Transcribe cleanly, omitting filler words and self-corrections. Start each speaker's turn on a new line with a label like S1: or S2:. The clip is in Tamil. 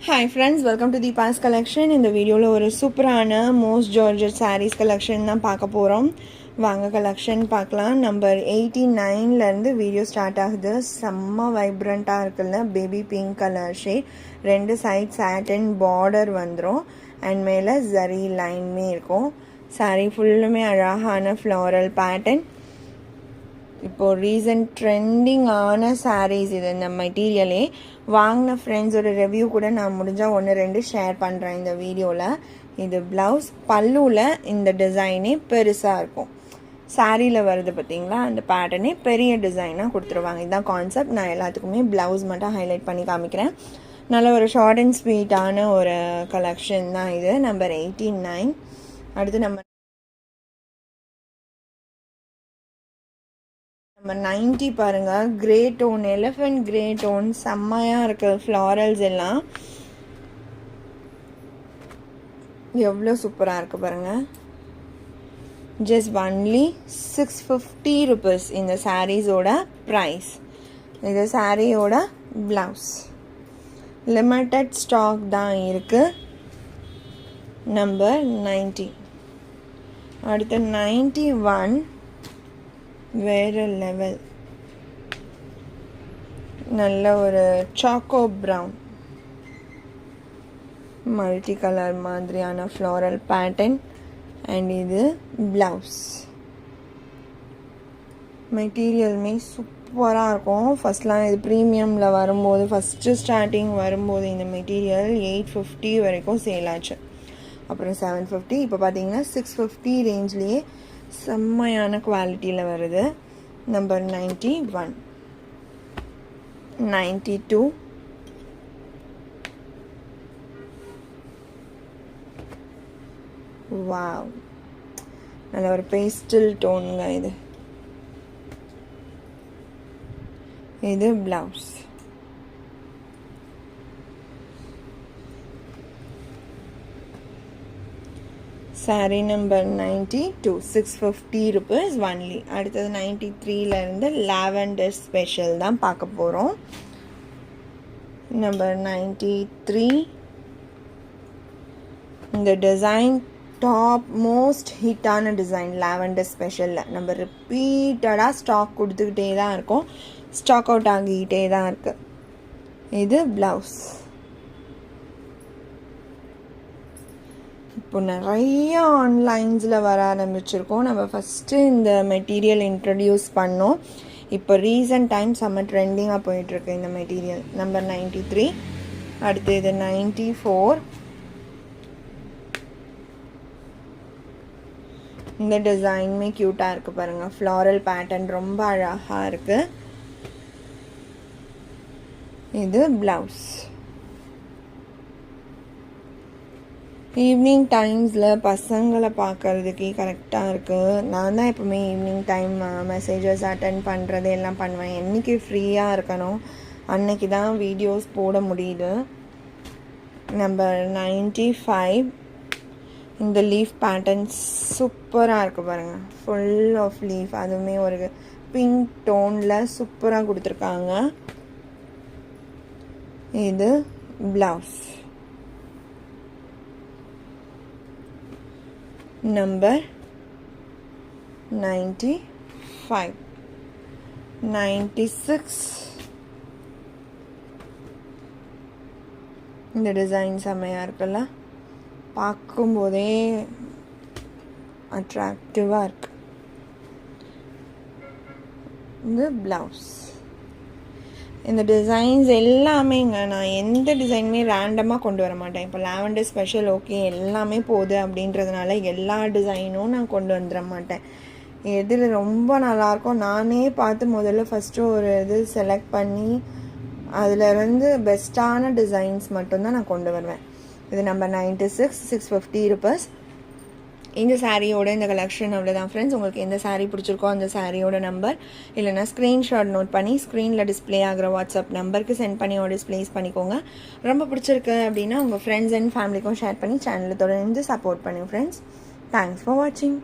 S1: Hi friends, welcome to Deepa's collection. இந்த வீடியோவில் ஒரு சூப்பரான மோஸ்ட் ஜார்ஜெட் சாரீஸ் கலெக்ஷன் தான் பார்க்க போகிறோம். வாங்க கலெக்ஷன் பார்க்கலாம். நம்பர் 89லேருந்து வீடியோ ஸ்டார்ட் ஆகுது. செம்ம வைப்ரண்ட்டாக இருக்குல்ல, பேபி பிங்க் கலர் ஷேட், ரெண்டு சைட் சாட்டன் பார்டர் வந்துடும் அண்ட் மேலே ஜரி லைன்மே இருக்கும். சாரீ ஃபுல்லுமே அழகான ஃப்ளாரல் பேட்டர்ன். இப்போது ரீசன்ட் ட்ரெண்டிங்கான சாரீஸ் இது. இந்த மெட்டீரியலே வாங்கின ஃப்ரெண்ட்ஸோட ரிவ்யூ கூட நான் முடிஞ்சால் 1-2 ஷேர் பண்ணுறேன் இந்த வீடியோவில். இது ப்ளவுஸ், பல்லுவில் இந்த டிசைனே பெருசாக இருக்கும். சாரியில் வருது பார்த்தீங்களா, அந்த பேட்டர்னே பெரிய டிசைனாக கொடுத்துருவாங்க. இதுதான் கான்செப்ட். நான் எல்லாத்துக்குமே ப்ளவுஸ் மட்டும் ஹைலைட் பண்ணி காமிக்கிறேன். நல்ல ஒரு ஷார்ட் அண்ட் ஸ்வீட்டான ஒரு கலெக்ஷன் தான் இது. நம்பர் 89. அடுத்து நம்ம 90 பாருங்கள். Grey tone, elephant grey tone, செம்மையாக இருக்குது. ஃப்ளாரல்ஸ் எல்லாம் எவ்வளோ சூப்பராக இருக்குது பாருங்கள். ஜஸ்ட் ஒன்லி 650 rupees இந்த சாரீஸோட ப்ரைஸ். இது சாரியோட ப்ளவுஸ். லிமிட்டட் ஸ்டாக் தான் இருக்குது. நம்பர் 90. அடுத்து 91 வேறு லெவல். நல்ல ஒரு சாக்கோ ப்ரவுன், மல்டி கலர் மாதிரியான ஃப்ளாரல் பேட்டர்ன் அண்ட் இது ப்ளவுஸ். மெட்டீரியலுமே சூப்பராக இருக்கும். ஃபஸ்ட்லாம் இது ப்ரீமியமில் வரும்போது, ஃபஸ்ட்டு ஸ்டார்டிங் வரும்போது இந்த மெட்டீரியல் 850 வரைக்கும் சேல் ஆச்சு. அப்புறம் 750, இப்போ பார்த்தீங்கன்னா 650 ரேஞ்ச்லேயே செம்மையான குவாலிட்டியில் வருது. நம்பர் 91. 92. வாவ், நல்ல ஒரு பேஸ்டல் டோனுங்க இது. இது blouse. Sari number 92, 650 rupees only. அடுத்தது 93லேருந்து லாவெண்டர் ஸ்பெஷல் தான் பார்க்க போகிறோம். நம்பர் 93. இந்த டிசைன் டாப் மோஸ்ட் ஹிட்டான டிசைன் லாவெண்டர் ஸ்பெஷலில். நம்ம ரிப்பீட்டடாக ஸ்டாக் கொடுத்துக்கிட்டே தான் இருக்கோம். ஸ்டாக் அவுட் ஆகிக்கிட்டே தான் இருக்குது. இது ப்ளவுஸ். இப்போ நிறைய ஆன்லைன்ஸில் வர ஆரம்பிச்சிருக்கோம். நம்ம ஃபஸ்ட்டு இந்த மெட்டீரியல் இன்ட்ரடியூஸ் பண்ணோம். இப்போ ரீசன்ட் டைம் செம்ம ட்ரெண்டிங்காக போயிட்டுருக்கு இந்த மெட்டீரியல். நம்பர் 93. அடுத்து இது 94. இந்த டிசைனுமே க்யூட்டாக இருக்குது பாருங்கள். ஃப்ளாரல் பேட்டர்ன் ரொம்ப அழகாக இருக்குது. இது ப்ளவுஸ். ஈவினிங் டைம்ஸில் பசங்களை பார்க்குறதுக்கே கரெக்டாக இருக்குது. நான் தான் எப்போவுமே ஈவினிங் டைம் மெசேஜஸ் அட்டன் பண்ணுறது எல்லாம் பண்ணுவேன். என்றைக்கு ஃப்ரீயாக இருக்கணும் அன்னைக்கு தான் வீடியோஸ் போட முடியுது. நம்பர் 95. இந்த லீஃப் பேட்டர்ன் சூப்பராக இருக்குது பாருங்கள். ஃபுல் ஆஃப் லீஃப், அதுவுமே ஒரு பிங்க் டோனில் சூப்பராக கொடுத்துருக்காங்க. இது ப்ளவுஸ். நம்பர் 95. 96. இந்த டிசைன் செம்மையாக இருக்குல்ல, பார்க்கும்போதே அட்ராக்டிவாக இருக்கு. இது ப்ளவுஸ். இந்த டிசைன்ஸ் எல்லாமேங்க, நான் எந்த டிசைனுமே ரேண்டமாக கொண்டு வர மாட்டேன். இப்போ லாவெண்டர் ஸ்பெஷல் ஓகே எல்லாமே போகுது அப்படின்றதுனால எல்லா டிசைனும் நான் கொண்டு வந்துட மாட்டேன். எதில் ரொம்ப நல்லாயிருக்கும் நானே பார்த்து முதல்ல ஃபஸ்ட்டு ஒரு இது செலக்ட் பண்ணி அதிலிருந்து பெஸ்ட்டான டிசைன்ஸ் மட்டும்தான் நான் கொண்டு வருவேன். இது நம்பர் 96, 650 rupees. இந்த சாரியோட இந்த கலெக்ஷன் அவ்வளோதான் ஃப்ரெண்ட்ஸ். உங்களுக்கு எந்த சாரீ பிடிச்சிருக்கோ அந்த சாரியோட நம்பர் இல்லைனா ஸ்க்ரீன்ஷாட் நோட் பண்ணி ஸ்க்ரீனில் டிஸ்பிளே ஆகிற வாட்ஸ்அப் நம்பருக்கு சென்ட் பண்ணி ஆர்டர்ஸ் ப்ளேஸ் பண்ணிக்கோங்க. ரொம்ப பிடிச்சிருக்கு அப்படின்னா உங்கள் ஃப்ரெண்ட்ஸ் அண்ட் ஃபேமிலிக்கும் ஷேர் பண்ணி சேனலை தொடர்ந்து சப்போர்ட் பண்ணுங்கள் ஃப்ரெண்ட்ஸ். தேங்க்ஸ் ஃபார் வாட்சிங்.